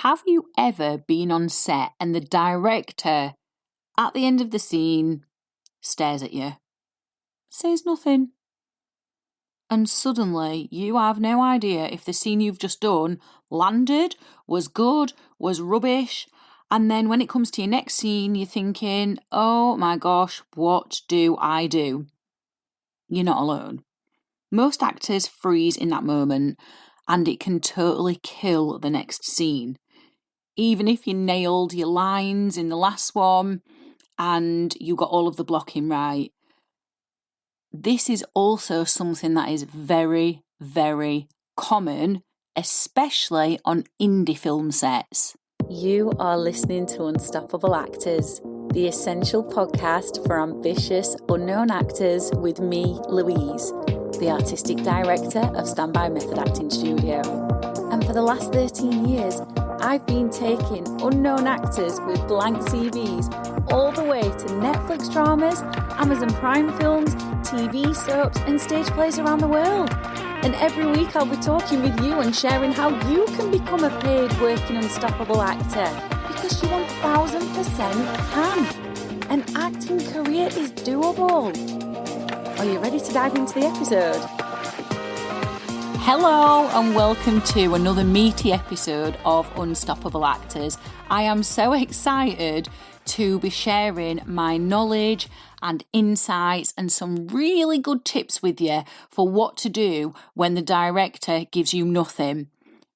Have you ever been on set and the director at the end of the scene stares at you, says nothing, and suddenly you have no idea if the scene you've just done landed, was good, was rubbish, and then when it comes to your next scene, you're thinking, oh my gosh, what do I do? You're not alone. Most actors freeze in that moment, and it can totally kill the next scene. Even if you nailed your lines in the last one and you got all of the blocking right. This is also something that is very, very common, especially on indie film sets. You are listening to Unstoppable Actors, the essential podcast for ambitious, unknown actors with me, Louise, the artistic director of Standby Method Acting Studio. And for the last 13 years, I've been taking unknown actors with blank CVs all the way to Netflix dramas, Amazon Prime films, TV soaps and stage plays around the world. And every week I'll be talking with you and sharing how you can become a paid working unstoppable actor, because you 1000% can. An acting career is doable. Are you ready to dive into the episode? Hello and welcome to another meaty episode of Unstoppable Actors. I am so excited to be sharing my knowledge and insights and some really good tips with you for what to do when the director gives you nothing.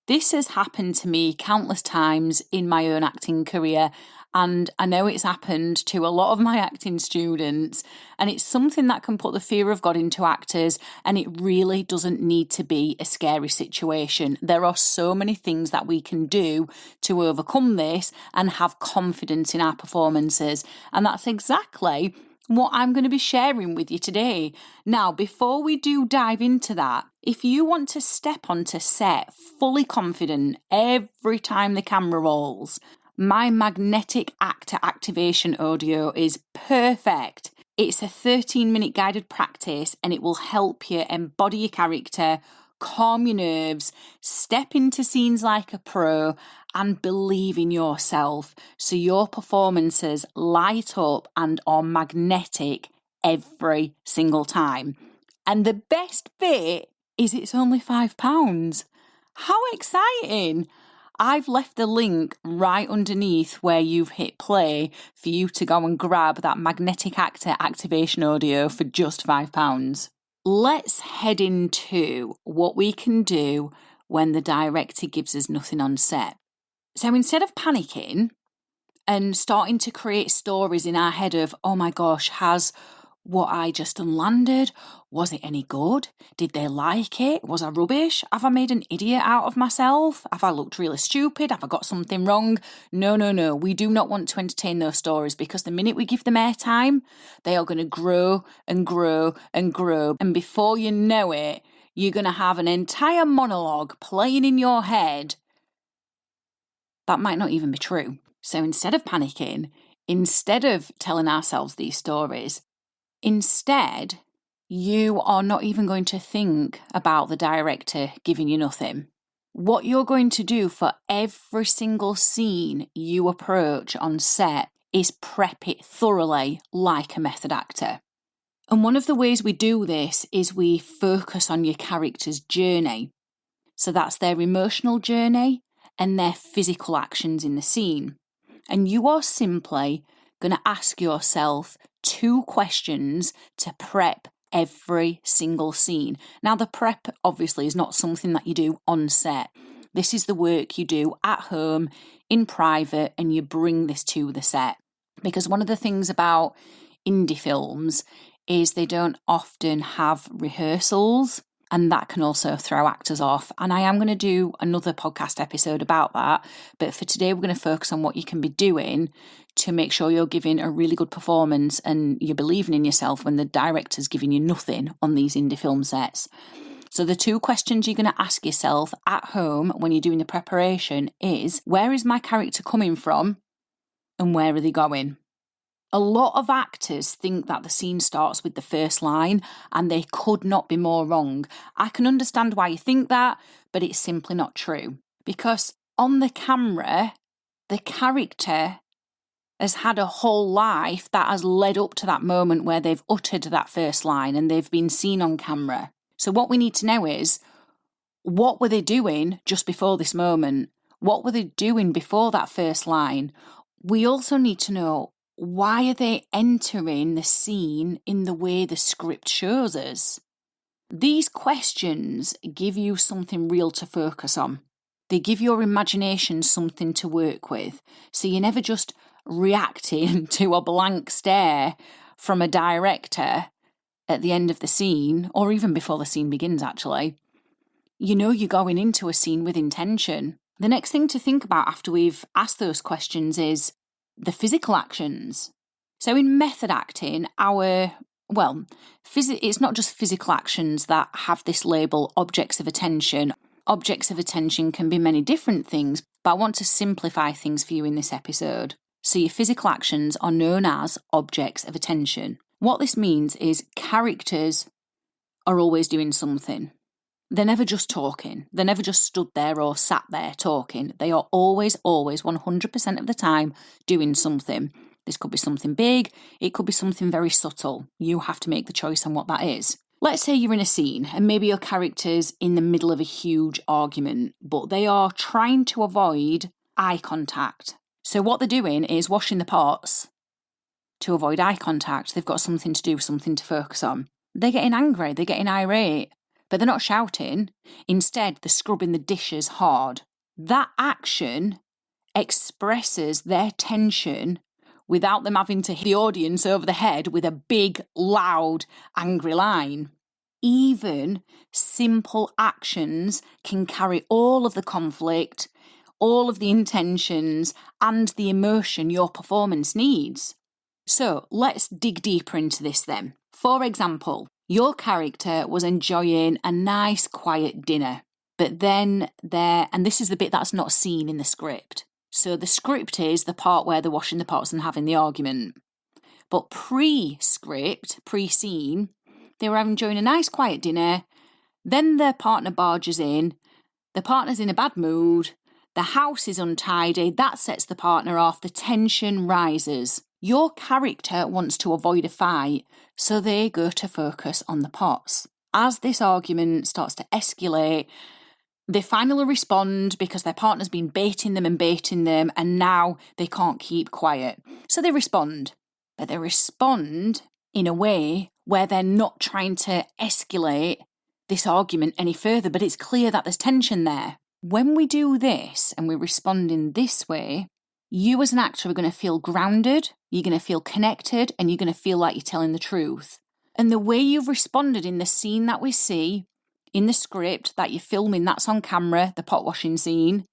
This has happened to me countless times in my own acting career, and I know it's happened to a lot of my acting students, and it's something that can put the fear of God into actors, and it really doesn't need to be a scary situation. There are so many things that we can do to overcome this and have confidence in our performances, and that's exactly what I'm going to be sharing with you today. Now, before we do dive into that, if you want to step onto set fully confident every time the camera rolls, my magnetic actor activation audio is perfect. It's a 13-minute guided practice and it will help you embody your character, calm your nerves, step into scenes like a pro, and believe in yourself so your performances light up and are magnetic every single time. And the best bit is it's only £5. How exciting! I've left the link right underneath where you've hit play for you to go and grab that magnetic actor activation audio for just £5. Let's head into what we can do when the director gives us nothing on set. So instead of panicking and starting to create stories in our head of, oh my gosh, has what I just done landed? Was it any good? Did they like it? Was I rubbish? Have I made an idiot out of myself? Have I looked really stupid? Have I got something wrong? No. We do not want to entertain those stories, because the minute we give them airtime, they are going to grow and grow and grow. And before you know it, you're going to have an entire monologue playing in your head that might not even be true. So instead of panicking, instead of telling ourselves these stories, instead, you are not even going to think about the director giving you nothing. What you're going to do for every single scene you approach on set is prep it thoroughly like a method actor. And one of the ways we do this is we focus on your character's journey. So that's their emotional journey and their physical actions in the scene. And you are simply going to ask yourself 2 questions to prep every single scene. Now, the prep obviously is not something that you do on set. This is the work you do at home, in private, and you bring this to the set. Because one of the things about indie films is they don't often have rehearsals, and that can also throw actors off. And I am going to do another podcast episode about that. But for today, we're going to focus on what you can be doing to make sure you're giving a really good performance and you're believing in yourself when the director's giving you nothing on these indie film sets. So the 2 questions you're going to ask yourself at home when you're doing the preparation is, where is my character coming from and where are they going? A lot of actors think that the scene starts with the first line, and they could not be more wrong. I can understand why you think that, but it's simply not true. Because on the camera, the character has had a whole life that has led up to that moment where they've uttered that first line and they've been seen on camera. So what we need to know is, what were they doing just before this moment? What were they doing before that first line? We also need to know, why are they entering the scene in the way the script shows us? These questions give you something real to focus on. They give your imagination something to work with. So you're never just reacting to a blank stare from a director at the end of the scene, or even before the scene begins, actually. You know you're going into a scene with intention. The next thing to think about after we've asked those questions is the physical actions. So in method acting, it's not just physical actions that have this label, objects of attention. Objects of attention can be many different things, but I want to simplify things for you in this episode. So your physical actions are known as objects of attention. What this means is characters are always doing something. They're never just talking. They're never just stood there or sat there talking. They are always, 100% of the time doing something. This could be something big. It could be something very subtle. You have to make the choice on what that is. Let's say you're in a scene and maybe your character's in the middle of a huge argument, but they are trying to avoid eye contact. So what they're doing is washing the pots to avoid eye contact. They've got something to do, something to focus on. They're getting angry, they're getting irate, but they're not shouting. Instead, they're scrubbing the dishes hard. That action expresses their tension without them having to hit the audience over the head with a big, loud, angry line. Even simple actions can carry all of the conflict, all of the intentions, and the emotion your performance needs. So let's dig deeper into this then. For example, your character was enjoying a nice quiet dinner, but then and this is the bit that's not seen in the script. So the script is the part where they're washing the pots and having the argument. But pre-script, pre-scene, they were enjoying a nice quiet dinner, then their partner barges in, the partner's in a bad mood, the house is untidy, that sets the partner off, the tension rises. Your character wants to avoid a fight, so they go to focus on the pots. As this argument starts to escalate, they finally respond because their partner's been baiting them, and now they can't keep quiet. So they respond, but they respond in a way where they're not trying to escalate this argument any further, but it's clear that there's tension there. When we do this and we respond in this way, you as an actor are going to feel grounded, you're going to feel connected, and you're going to feel like you're telling the truth. And the way you've responded in the scene that we see, in the script that you're filming, that's on camera, the pot washing scene,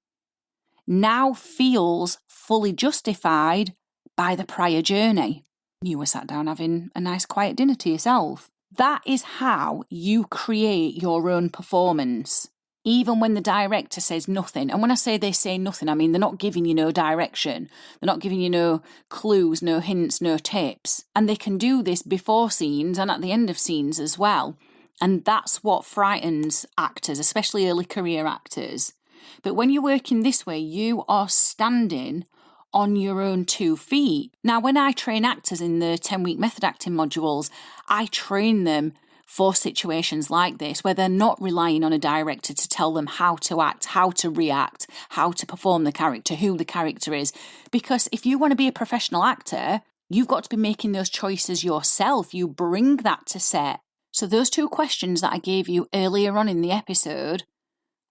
now feels fully justified by the prior journey. You were sat down having a nice quiet dinner to yourself. That is how you create your own performance, even when the director says nothing. And when I say they say nothing, I mean they're not giving you no direction. They're not giving you no clues, no hints, no tips. And they can do this before scenes and at the end of scenes as well. And that's what frightens actors, especially early career actors. But when you're working this way, you are standing on your own 2 feet. Now, when I train actors in the 10-week method acting modules, I train them for situations like this, where they're not relying on a director to tell them how to act, how to react, how to perform the character, who the character is. Because if you want to be a professional actor, you've got to be making those choices yourself. You bring that to set. So those 2 questions that I gave you earlier on in the episode,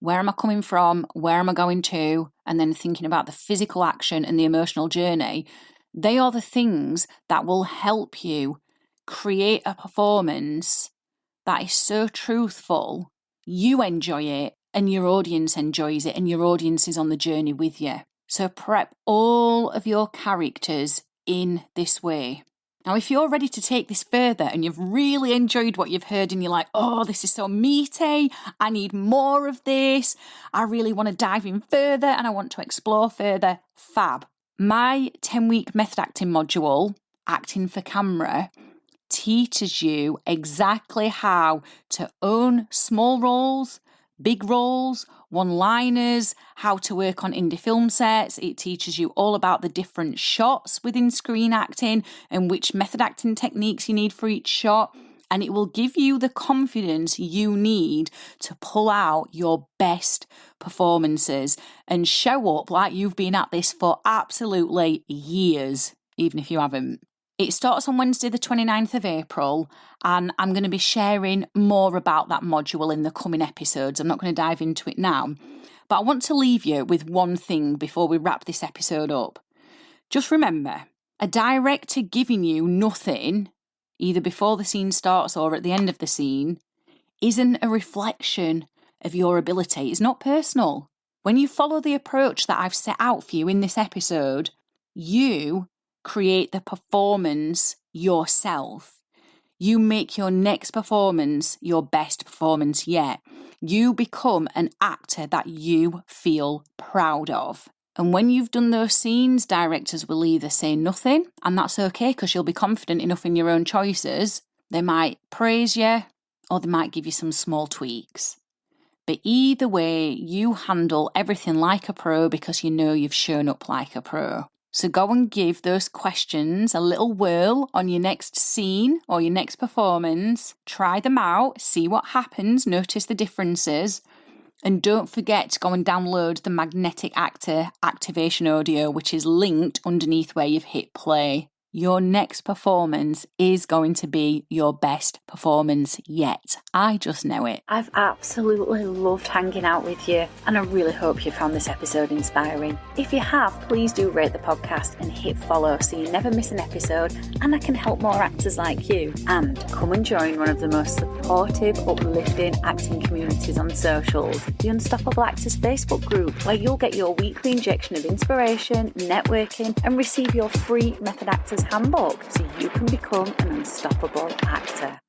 where am I coming from, where am I going to, and then thinking about the physical action and the emotional journey, they are the things that will help you create a performance that is so truthful, you enjoy it, and your audience enjoys it, and your audience is on the journey with you. So prep all of your characters in this way. Now, if you're ready to take this further and you've really enjoyed what you've heard and you're like, oh, this is so meaty, I need more of this, I really want to dive in further and I want to explore further, fab. My 10-week method acting module, Acting for Camera, teaches you exactly how to own small roles, big roles, one-liners, how to work on indie film sets. It teaches you all about the different shots within screen acting and which method acting techniques you need for each shot. And it will give you the confidence you need to pull out your best performances and show up like you've been at this for absolutely years, even if you haven't. It starts on Wednesday the 29th of April, and I'm going to be sharing more about that module in the coming episodes. I'm not going to dive into it now, but I want to leave you with one thing before we wrap this episode up. Just remember, a director giving you nothing, either before the scene starts or at the end of the scene, isn't a reflection of your ability. It's not personal. When you follow the approach that I've set out for you in this episode, you create the performance yourself. You make your next performance your best performance yet. You become an actor that you feel proud of. And when you've done those scenes, directors will either say nothing, and that's okay because you'll be confident enough in your own choices. They might praise you, or they might give you some small tweaks. But either way, you handle everything like a pro because you know you've shown up like a pro. So go and give those questions a little whirl on your next scene or your next performance. Try them out, see what happens, notice the differences. And don't forget to go and download the Magnetic Actor Activation Audio, which is linked underneath where you've hit play. Your next performance is going to be your best performance yet. I just know it. I've absolutely loved hanging out with you, and I really hope you found this episode inspiring. If you have, please do rate the podcast and hit follow so you never miss an episode, and I can help more actors like you. And come and join one of the most supportive, uplifting acting communities on socials, the Unstoppable Actors Facebook group, where you'll get your weekly injection of inspiration, networking, and receive your free Method Actors handbook so you can become an unstoppable actor.